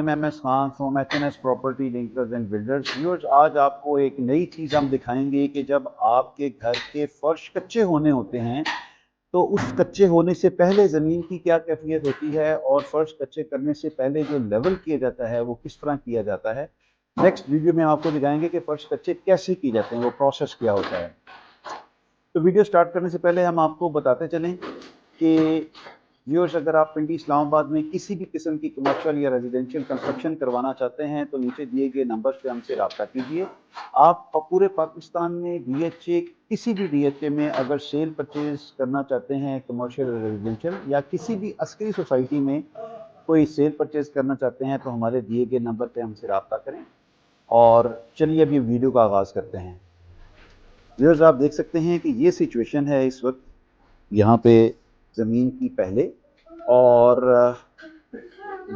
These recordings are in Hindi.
MMS Khan from HNS property linkers and builders. Viewers, आज आपको एक नई चीज़ हम दिखाएंगे कि जब आपके घर के फर्श कच्चे होने होते हैं तो उस कच्चे होने से पहले ज़मीन की क्या कैफियत होती है और फर्श कच्चे करने से पहले जो लेवल किया जाता है वो किस तरह किया जाता है। नेक्स्ट वीडियो में आपको दिखाएंगे कि फर्श कच्चे कैसे किए जाते हैं, वो प्रोसेस क्या होता है। तो वीडियो स्टार्ट करने से पहले हम आपको बताते चलें कि व्यूअर्स, अगर आप पिंडी इस्लामाबाद में किसी भी किस्म की कमर्शियल या रेजिडेंशियल कंस्ट्रक्शन करवाना चाहते हैं तो नीचे दिए गए नंबर पे हमसे रब्ता कीजिए। आप पूरे पाकिस्तान में डीएचए, किसी भी डीएचए में अगर सेल परचेज करना चाहते हैं कमर्शियल या रेजिडेंशियल, या किसी भी अस्करी सोसाइटी में कोई सेल परचेज करना चाहते हैं तो हमारे दिए गए नंबर पे हमसे रब्ता करें। और चलिए अभी वीडियो का आगाज़ करते हैं। व्यूअर्स, आप देख सकते हैं कि ये सिचुएशन है इस वक्त यहाँ पे ज़मीन की पहले, और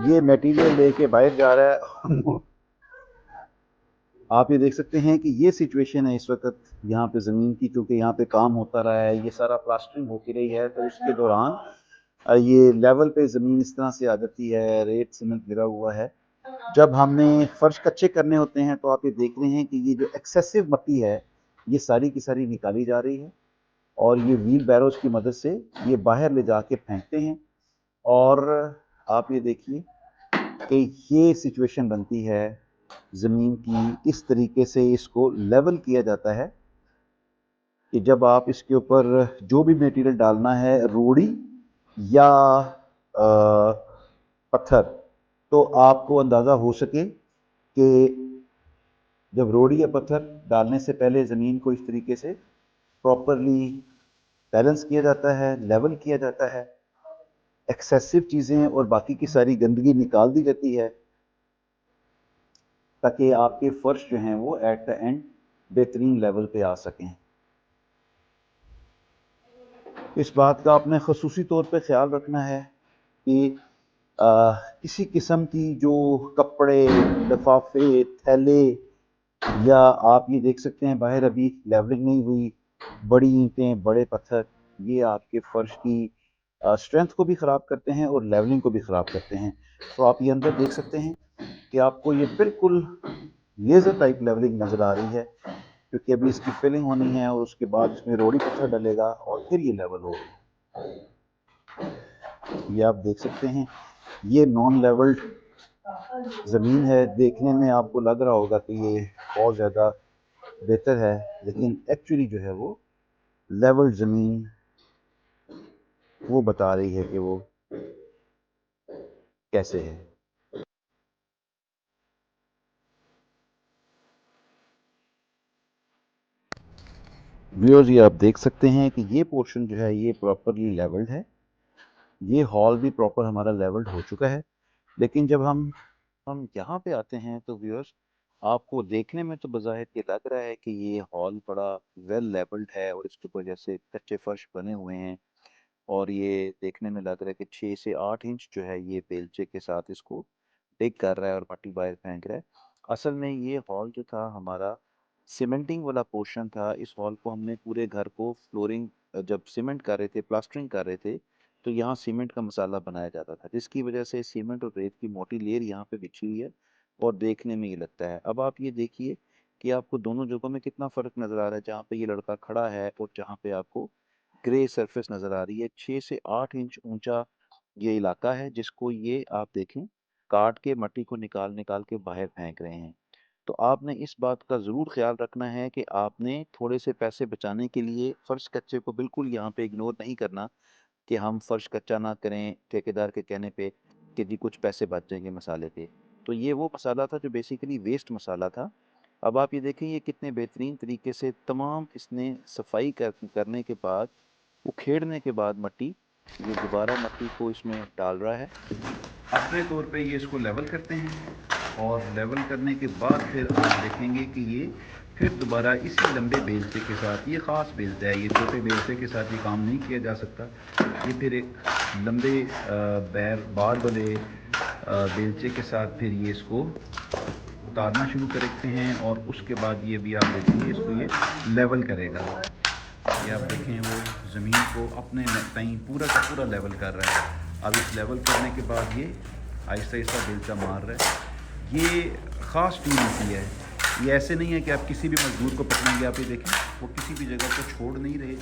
ये मटेरियल लेके बाहर जा रहा है। आप ये देख सकते हैं कि ये सिचुएशन है इस वक्त यहाँ पे ज़मीन की, क्योंकि यहाँ पे काम होता रहा है, ये सारा प्लास्टरिंग होती रही है, तो उसके दौरान ये लेवल पे ज़मीन इस तरह से आ जाती है, रेत सीमेंट गिरा हुआ है। जब हमने फर्श कच्चे करने होते हैं तो आप ये देख रहे हैं कि ये जो एक्सेसिव मट्टी है ये सारी की सारी निकाली जा रही है, और ये व्हील बैरोज की मदद से ये बाहर ले जाके फेंकते हैं। और आप ये देखिए कि ये सिचुएशन बनती है ज़मीन की, इस तरीके से इसको लेवल किया जाता है कि जब आप इसके ऊपर जो भी मटेरियल डालना है, रोड़ी या पत्थर, तो आपको अंदाज़ा हो सके कि जब रोड़ी या पत्थर डालने से पहले ज़मीन को इस तरीके से प्रॉपरली बैलेंस किया जाता है, लेवल किया जाता है, एक्सेसिव चीज़ें और बाकी की सारी गंदगी निकाल दी जाती है, ताकि आपके फर्श जो हैं वो एट द एंड बेहतरीन लेवल पे आ सकें। इस बात का आपने ख़ुसूसी तौर पे ख्याल रखना है कि किसी किस्म की जो कपड़े, लिफाफे, थैले, या आप ये देख सकते हैं बाहर अभी लेवलिंग नहीं हुई, बड़ी ईंटें, बड़े पत्थर, ये आपके फर्श की स्ट्रेंथ को भी ख़राब करते हैं और लेवलिंग को भी ख़राब करते हैं। तो आप ये अंदर देख सकते हैं कि आपको ये बिल्कुल लेज़र टाइप लेवलिंग नज़र आ रही है, क्योंकि अभी इसकी फिलिंग होनी है और उसके बाद इसमें रोड़ी पत्थर डलेगा और फिर ये लेवल होगा। ये आप देख सकते हैं, ये नॉन लेवल्ड ज़मीन है। देखने में आपको लग रहा होगा कि ये बहुत ज़्यादा बेहतर है, लेकिन एक्चुअली जो है वो लेवल्ड ज़मीन वो बता रही है कि वो कैसे है। व्यूअर्स, ये आप देख सकते हैं कि ये पोर्शन जो है ये प्रॉपरली लेवल्ड है, ये हॉल भी प्रॉपर हमारा लेवल्ड हो चुका है। लेकिन जब हम यहाँ पे आते हैं तो व्यूअर्स, आपको देखने में तो बज़ाहिर ये लग रहा है कि ये हॉल बड़ा वेल लेवल्ड है और इसके ऊपर जैसे कच्चे फर्श बने हुए हैं, और ये देखने में लग रहा है कि 6 से 8 इंच जो है ये बेलचे के साथ इसको डिग कर रहा है और मट्टी बाहर फेंक रहा है। असल में ये हॉल जो था हमारा सीमेंटिंग वाला पोर्शन था। इस हॉल को हमने पूरे घर को फ्लोरिंग जब सीमेंट कर रहे थे, प्लास्टरिंग कर रहे थे, तो यहाँ सीमेंट का मसाला बनाया जाता था, जिसकी वजह से सीमेंट और रेत की मोटी लेयर यहाँ पे बिछी हुई है और देखने में ये लगता है। अब आप ये देखिए कि आपको दोनों जगहों में कितना फ़र्क नज़र आ रहा है। जहाँ पे ये लड़का खड़ा है और जहाँ पे आपको ग्रे सरफेस नज़र आ रही है। 6 से 8 इंच ऊंचा ये इलाका है, जिसको ये आप देखें काट के मट्टी को निकाल निकाल के बाहर फेंक रहे हैं। तो आपने इस बात का ज़रूर ख्याल रखना है कि आपने थोड़े से पैसे बचाने के लिए फ़र्श कच्चे को बिल्कुल यहाँ पे इग्नोर नहीं करना कि हम फ़र्श कच्चा ना करें ठेकेदार के कहने पे कि जी कुछ पैसे बच जाएंगे मसाले पे। तो ये वो मसाला था जो बेसिकली वेस्ट मसाला था। अब आप ये देखें ये कितने बेहतरीन तरीके से तमाम इसने सफाई करने के बाद, उखेड़ने के बाद मट्टी, ये दोबारा मट्टी को इसमें डाल रहा है। अपने तौर पे ये इसको लेवल करते हैं और लेवल करने के बाद फिर आप देखेंगे कि ये फिर दोबारा इसी लंबे बेलचे के साथ, ये ख़ास बेलचा है, ये छोटे बेलचे के साथ ये काम नहीं किया जा सकता। ये फिर एक लंबे बार वाले बेलचे के साथ फिर ये इसको उतारना शुरू करते हैं और उसके बाद ये भी आप देखेंगे इसको ये लेवल करेगा। ये आप देखें वो ज़मीन को अपने टाइम पूरा का पूरा लेवल कर रहा है। अब इस लेवल करने के बाद ये आहिस्ता आहिस्ता बेलचा मार रहा है। ये ख़ास टूल होती है, ये ऐसे नहीं है कि आप किसी भी मज़दूर को पकड़ेंगे, आप ये देखें वो किसी भी जगह को छोड़ नहीं रहे।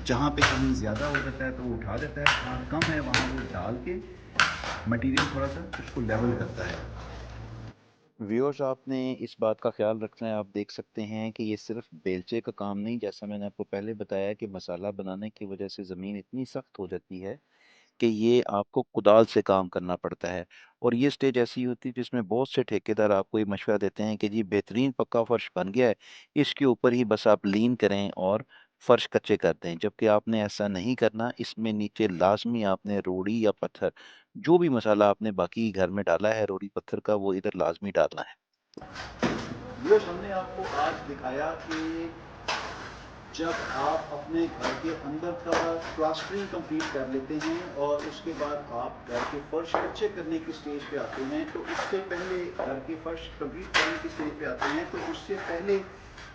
जहाँ पे कहीं ज़्यादा हो जाता है तो वो उठा देता है, जहाँ कम है वहाँ वो डाल के मटेरियल थोड़ा सा उसको लेवल करता है। व्यूअर्स, आपने इस बात का ख्याल रखना है। आप देख सकते हैं कि ये सिर्फ बेलचे का काम नहीं, जैसा मैंने आपको पहले बताया कि मसाला बनाने की वजह से ज़मीन इतनी सख्त हो जाती है कि ये आपको कुदाल से काम करना पड़ता है। और ये स्टेज ऐसी होती है जिसमें बहुत से ठेकेदार आपको ये मशवरा देते हैं कि जी बेहतरीन पक्का फ़र्श बन गया है, इसके ऊपर ही बस आप लीन करें और फ़र्श कच्चे कर दें। जबकि आपने ऐसा नहीं करना, इसमें नीचे लाज़मी आपने रोड़ी या पत्थर, जो भी मसाला आपने बाकी घर में डाला है रोड़ी पत्थर का, वो इधर लाज़मी डालना है। व्यूअर्स, हमने आपको आज दिखाया कि जब आप अपने घर के अंदर का प्लास्टरिंग कंप्लीट कर लेते हैं और उसके बाद आप घर के फर्श कच्चे करने की स्टेज पे आते हैं, तो उससे पहले घर के फर्श कंप्लीट करने की स्टेज पे आते हैं, तो उससे पहले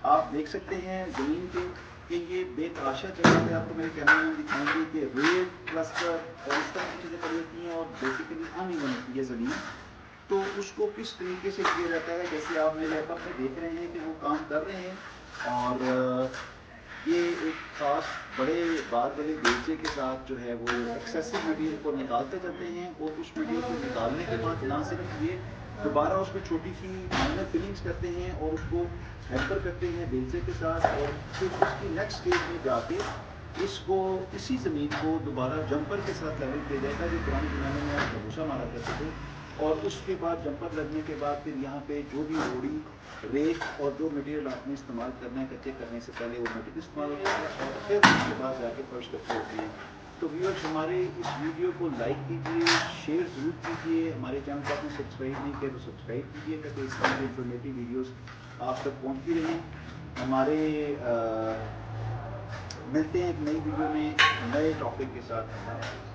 आप देख सकते हैं ज़मीन पे कि ये बेतहाशा जगह पे आपको मेरे कैमरे में दिखाएंगे कि रेत प्लास्टर और इस तरह की चीज़ें पड़ी होती हैं और बेसिकली अनइवन होती है ज़मीन। तो उसको किस तरीके से किया जाता है, जैसे आप मेरे लैपटॉप में देख रहे हैं कि वो काम कर रहे हैं। और ये एक खास बड़े बाद वाले बेलचे के साथ जो है वो एक्सेसिव मटेरियल को निकालते जाते हैं और उस मटेरियल को निकालने के बाद ना सिर्फ ये दोबारा उसमें छोटी सी माइनर फिलिंग्स करते हैं और उसको हैम्पर करते हैं बेलचे के साथ, और फिर उसकी नेक्स्ट स्टेज में जाके इसको इसी ज़मीन को दोबारा जंपर के साथ लेवल किया जाएगा, जो पुराने ज़माने में आप भूसा मारा करते थे। और उसके बाद जंपर लगने के बाद फिर यहाँ पे जो भी रोड़ी रेत और जो मटेरियल आपने इस्तेमाल करना है कच्चे करने से पहले, वो मटेरियल इस्तेमाल होता है और फिर उसके बाद जाके फर्श कच्चे होते हैं। तो व्यूअर्स, हमारे इस वीडियो को लाइक कीजिए, शेयर ज़रूर कीजिए। हमारे चैनल को आपने सब्सक्राइब नहीं किया तो सब्सक्राइब कीजिए ताकि इस तरह की इंफॉर्मेटिव वीडियोस आप तक पहुँचती रहें। हमारे मिलते हैं एक नई वीडियो में नए टॉपिक के साथ।